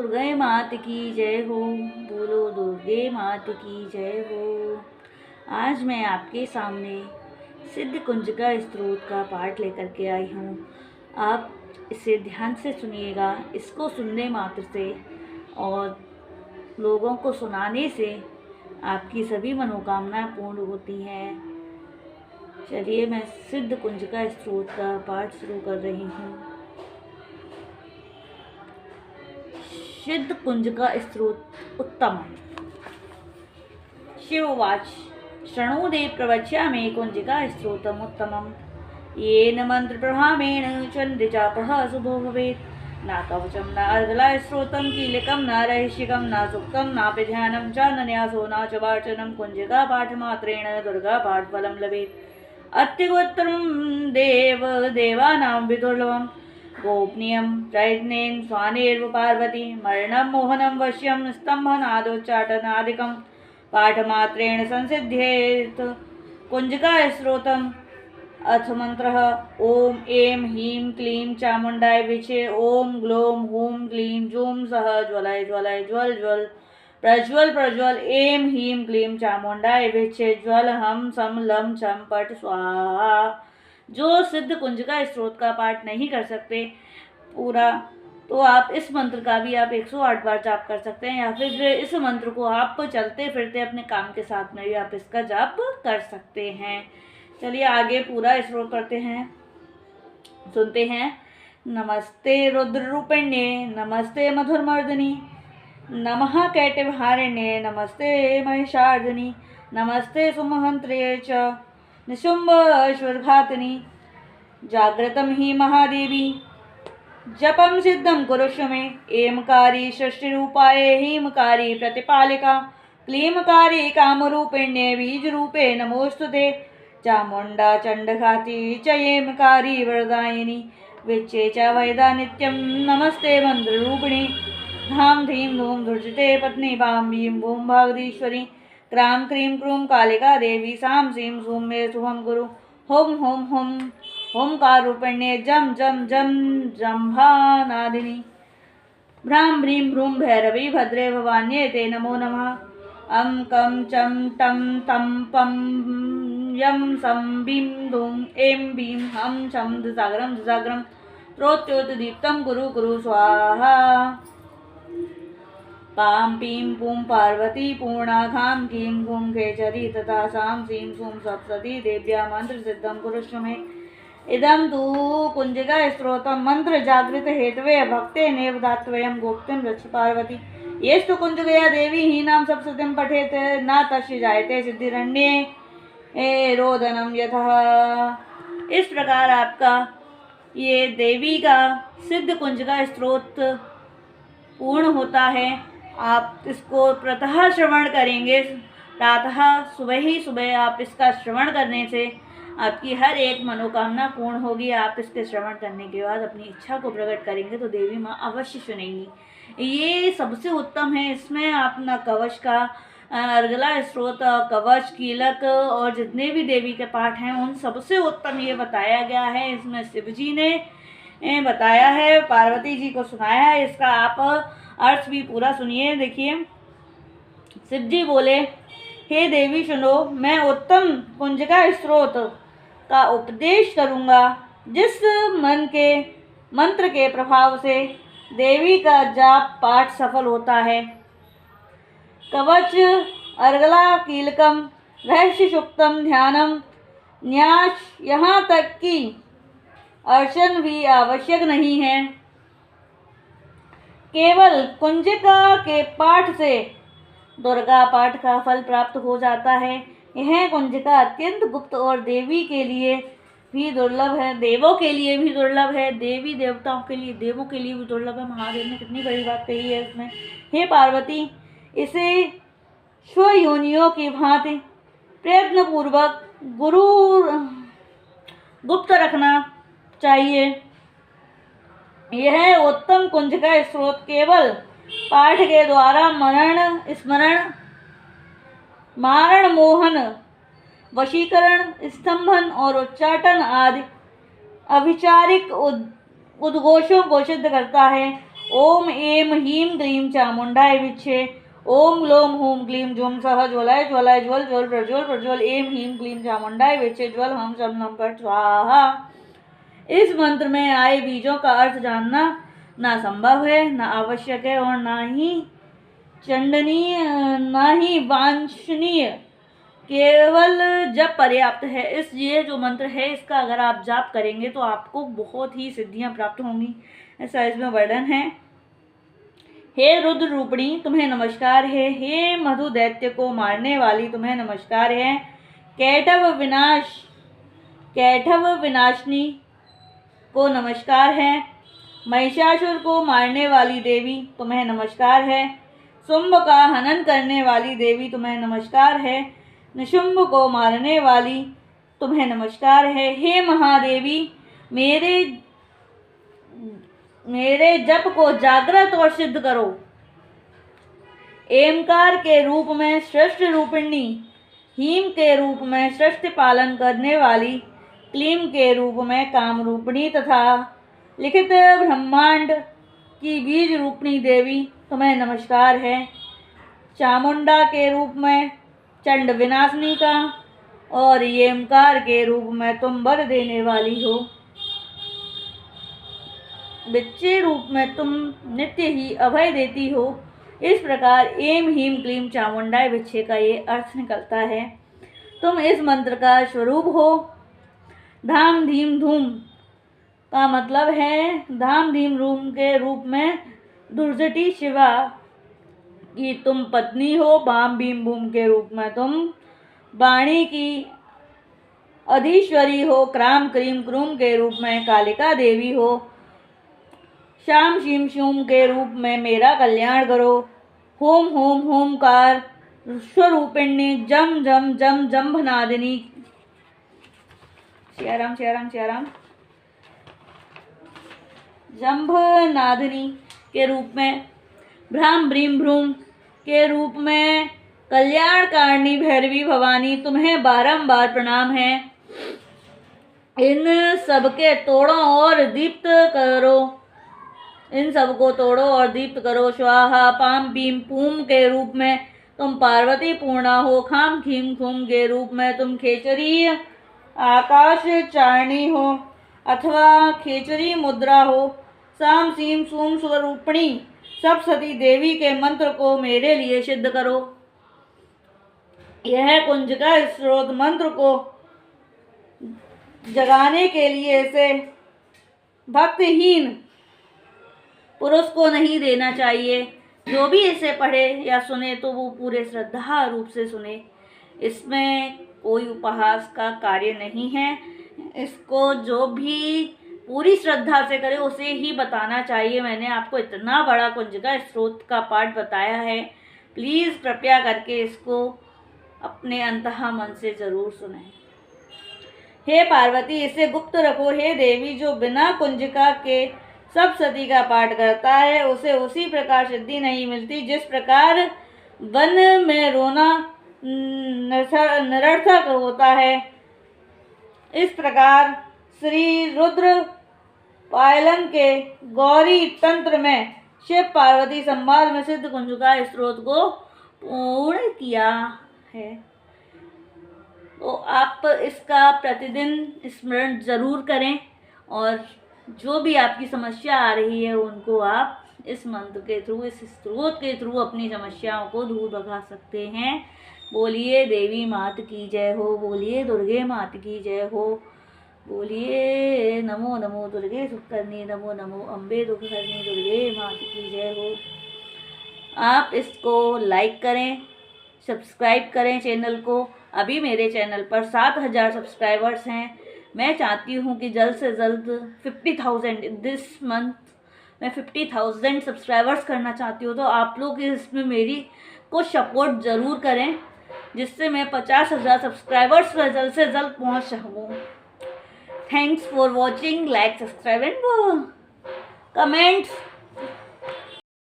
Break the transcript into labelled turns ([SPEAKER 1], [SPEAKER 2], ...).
[SPEAKER 1] दुर्गे मात की जय हो, बोलो दुर्गे मात की जय हो। आज मैं आपके सामने सिद्ध कुंजिका स्तोत्र का पाठ लेकर के आई हूँ। आप इसे ध्यान से सुनिएगा। इसको सुनने मात्र से और लोगों को सुनाने से आपकी सभी मनोकामनाएं पूर्ण होती हैं। चलिए मैं सिद्ध कुंजिका स्तोत्र का पाठ शुरू कर रही हूँ। सिद्ध कुंजिका स्तोत्र उत्तम। शिववाच शृणुदे प्रवक्ष्यामि कुंजिका स्तोत्रम् उत्तमम्। येन मन्त्रप्रभावेण चन्द्रचापः शुभो भवेत्। न कवचं न अर्गला स्तोत्रं कीलकं न रहस्यकं न सूक्तं नापि ध्यानं च न न्यासो न च वाचनं कुंजिका पाठमात्रेण दुर्गा पाठफलं लभेत्। अत्युत्तरं देवानां विदुर्लभम् गोपनीयं प्रयत्नेन स्वानेर्व पार्वती मरणं मोहनं वश्यं स्तम्भनादोच्चाटनादिकं पाठमात्रेण संसिध्येत्। कुंजिका स्तोत्रम् अथ मंत्रः ओम ऐं ह्रीं क्लीं चामुण्डाय विचे ओम ग्लौं हूं क्लीं जूं सः ज्वलय ज्वलय ज्वल ज्वल प्रज्वल प्रज्वल ऐं ह्रीं क्लीं चामुण्डाय विचे ज्वल हम सम लं छं पट स्वाहा। जो सिद्ध कुंजिका स्तोत्र का पाठ नहीं कर सकते पूरा, तो आप इस मंत्र का भी आप 108 बार जाप कर सकते हैं, या फिर इस मंत्र को आप चलते फिरते अपने काम के साथ में भी आप इसका जाप कर सकते हैं। चलिए आगे पूरा स्तोत्र करते हैं, सुनते हैं। नमस्ते रुद्र रूपिण्ये नमस्ते मधुरमर्दिनी नमः कैटभारिण्ये नमस्ते महिषार्दिनी नमस्ते सुमहंत्रे च निशुम्भश्वरघातिनी जागृतं हि महादेवी जपं सिद्धं कुरुष्व मे। एमकारी सृष्टिरूपाय हीमकारी प्रतिपालिका क्लीमकारी कामरूपिण्ये बीजरूपे नमोस्तुते। चामुण्डा चण्डघाती च एमकारी वरदायिनी विच्चे च वैदा नित्यं नमस्ते मन्त्ररूपिणी। धाम धीं धूम धुर्जते पत्नी वां भीं भूं भागदीश्वरी क्रां क्रीं क्रूं कालिका देवी सां सीं सूं मे शुभं गुरु। होम होम होम होमकार रूपिण्ये जम जम जम जम्भानादिनी भ्रां भ्रीं भ्रूं भैरवी भद्रे भवान्ये ते नमो नमः। अं कं चं टं तं पं यं सं बीं दूं ऐं बीं हं छं दसाग्रं प्रोच्योतदीप्तं गुरु गुरु स्वाहा। पां पीं पूं पार्वती पूर्णा खां कीं गूं खेचरी तथा सां सीं सूं सप्तती देव्या मंत्र सिद्धं कुरुष्व मे। इदं तु कुंजिका स्तोत्रं मंत्र जागृत हेतवे भक्ते नेव दात्वयं गोप्तिं रक्ष पार्वती। येस्तु कुंजिकया देवी हीनां सप्तशतीं पठेत् न तस्य जायते सिद्धिरन्ये रोदनं यतः। इस प्रकार आपका ये देवी का सिद्ध कुंजिका स्तोत्र पूर्ण होता है। आप इसको प्रातः श्रवण करेंगे, प्रातः सुबह ही सुबह आप इसका श्रवण करने से आपकी हर एक मनोकामना पूर्ण होगी। आप इसके श्रवण करने के बाद अपनी इच्छा को प्रकट करेंगे तो देवी माँ अवश्य सुनेंगी। ये सबसे उत्तम है। इसमें आप न कवच का अर्गला स्तोत्र, कवच, कीलक और जितने भी देवी के पाठ हैं उन सबसे उत्तम ये बताया गया है। इसमें शिव जी ने बताया है, पार्वती जी को सुनाया है। इसका आप अर्थ भी पूरा सुनिए। देखिए, शिव जी बोले, हे देवी सुनो, मैं उत्तम कुंजिका स्तोत्र का उपदेश करूँगा जिस मन के मंत्र के प्रभाव से देवी का जाप पाठ सफल होता है। कवच, अर्गला, कीलकम, रहस्य सुक्तम, ध्यानम, न्यास, यहाँ तक कि अर्चन भी आवश्यक नहीं है। केवल कुंजिका के पाठ से दुर्गा पाठ का फल प्राप्त हो जाता है। यह कुंजिका अत्यंत गुप्त और देवी के लिए भी दुर्लभ है, देवों के लिए भी दुर्लभ है, देवी देवताओं के लिए, देवों के लिए भी दुर्लभ है। महादेव ने कितनी बड़ी बात कही है इसमें। हे पार्वती, इसे स्वयोनियों की भांति प्रयत्न पूर्वक गुप्त रखना चाहिए। यह उत्तम कुंजिका स्तोत्र केवल पाठ के द्वारा मनन, स्मरण, मारण, मोहन, वशीकरण, स्तंभन और उच्चाटन आदि अभिचारिक उद्घोषों को सिद्ध करता है। ओम ऐं ह्रीं क्लीं चामुण्डाय विद्महे। ओम ग्लौं हूं क्लीं जूं सः ज्वलाय ज्वलाय ज्वल ज्वल प्रज्वल प्रज्वल। ऐं ह्रीं क्लीं चामुण्डाय विद्महे ज्वल हम शम नम पर स्वाहा। इस मंत्र में आए बीजों का अर्थ जानना ना संभव है, ना आवश्यक है और ना ही चंडनीय, ना ही वांछनीय, केवल जप पर्याप्त है। ये जो मंत्र है इसका अगर आप जाप करेंगे तो आपको बहुत ही सिद्धियां प्राप्त होंगी, ऐसा इसमें वर्णन है। हे रुद्र रूपिणी तुम्हें नमस्कार है। हे मधु दैत्य को मारने वाली तुम्हें नमस्कार है। कैटभ विनाशनी को नमस्कार है। महिषासुर को मारने वाली देवी तुम्हें नमस्कार है। शुंभ का हनन करने वाली देवी तुम्हें नमस्कार है। निशुंभ को मारने वाली तुम्हें नमस्कार है। हे महादेवी मेरे जप को जागृत और सिद्ध करो। एमकार के रूप में सृष्टि रूपिणी, हीम के रूप में सृष्टि पालन करने वाली, क्लीम के रूप में काम रूपिणी तथा लिखित ब्रह्मांड की बीज रूपिणी देवी तुम्हें नमस्कार है। चामुंडा के रूप में चंड विनाशनी का और येमकार के रूप में तुम वर देने वाली हो। बिच्चे रूप में तुम नित्य ही अभय देती हो। इस प्रकार ऐं ह्रीं क्लीं चामुंडाय विद्महे का ये अर्थ निकलता है। तुम इस मंत्र का स्वरूप हो। धाम धीम धूम का मतलब है धाम धीम रूम के रूप में दुर्जटी शिवा की तुम पत्नी हो। बाम भीम भूम के रूप में तुम वाणी की अधीश्वरी हो। क्राम क्रीम क्रूम के रूप में कालिका देवी हो। शाम शीम शूम के रूप में मेरा कल्याण करो। होम होम होमकार स्वरूपिणी जम जम जम जम्भनादिनी। सियाराम सियाराम सियाराम। जम्भनादिनी के रूप में, भ्राम भ्रीम भ्रूम के रूप में कल्याणकारिणी भैरवी भवानी तुम्हें बारंबार प्रणाम है। इन सबके तोड़ो और दीप्त करो। इन सबको तोड़ो और दीप्त करो। स्वाहा। पाम पीम पूम के रूप में तुम पार्वती पूर्णा हो। खाम खीम खूम के रूप में तुम खेचरी आकाश चारणी हो अथवा खेचरी मुद्रा हो। साम सीम सूम स्वरूपिणी सप्तशती देवी के मंत्र को मेरे लिए सिद्ध करो। यह कुंजिका स्रोत मंत्र को जगाने के लिए इसे भक्तिहीन पुरुष को नहीं देना चाहिए। जो भी इसे पढ़े या सुने तो वो पूरे श्रद्धा रूप से सुने। इसमें कोई उपहास का कार्य नहीं है। इसको जो भी पूरी श्रद्धा से करे उसे ही बताना चाहिए। मैंने आपको इतना बड़ा कुंजिका स्रोत का पाठ बताया है। प्लीज़ कृपया करके इसको अपने अंतः मन से ज़रूर सुनें। हे पार्वती इसे गुप्त रखो। हे देवी जो बिना कुंजिका के सप्तशती का पाठ करता है उसे उसी प्रकार सिद्धि नहीं मिलती जिस प्रकार वन में रोना निरर्थक होता है। इस प्रकार श्री रुद्र पायलन के गौरी तंत्र में शिव पार्वती संवाद में सिद्ध कुंजिका स्रोत को पूर्ण किया है। तो आप इसका प्रतिदिन स्मरण जरूर करें और जो भी आपकी समस्या आ रही है उनको आप इस मंत्र के थ्रू, इस स्रोत के थ्रू अपनी समस्याओं को दूर भगा सकते हैं। बोलिए देवी मात की जय हो। बोलिए दुर्गे मात की जय हो। बोलिए नमो नमो दुर्गे सुखकर्णी, नमो नमो अम्बे दुखहरणी, दुर्गे मात की जय हो। आप इसको लाइक करें, सब्सक्राइब करें चैनल को। अभी मेरे चैनल पर 7000 सब्सक्राइबर्स हैं। मैं चाहती हूँ कि जल्द से जल्द 50,000 दिस मंथ मैं 50,000 सब्सक्राइबर्स करना चाहती हूँ। तो आप लोग इसमें मेरी को सपोर्ट ज़रूर करें जिससे मैं 50,000 सब्सक्राइबर्स पर जल्द से जल्द पहुँच सकूँ। Thanks for watching. Like, subscribe and comments.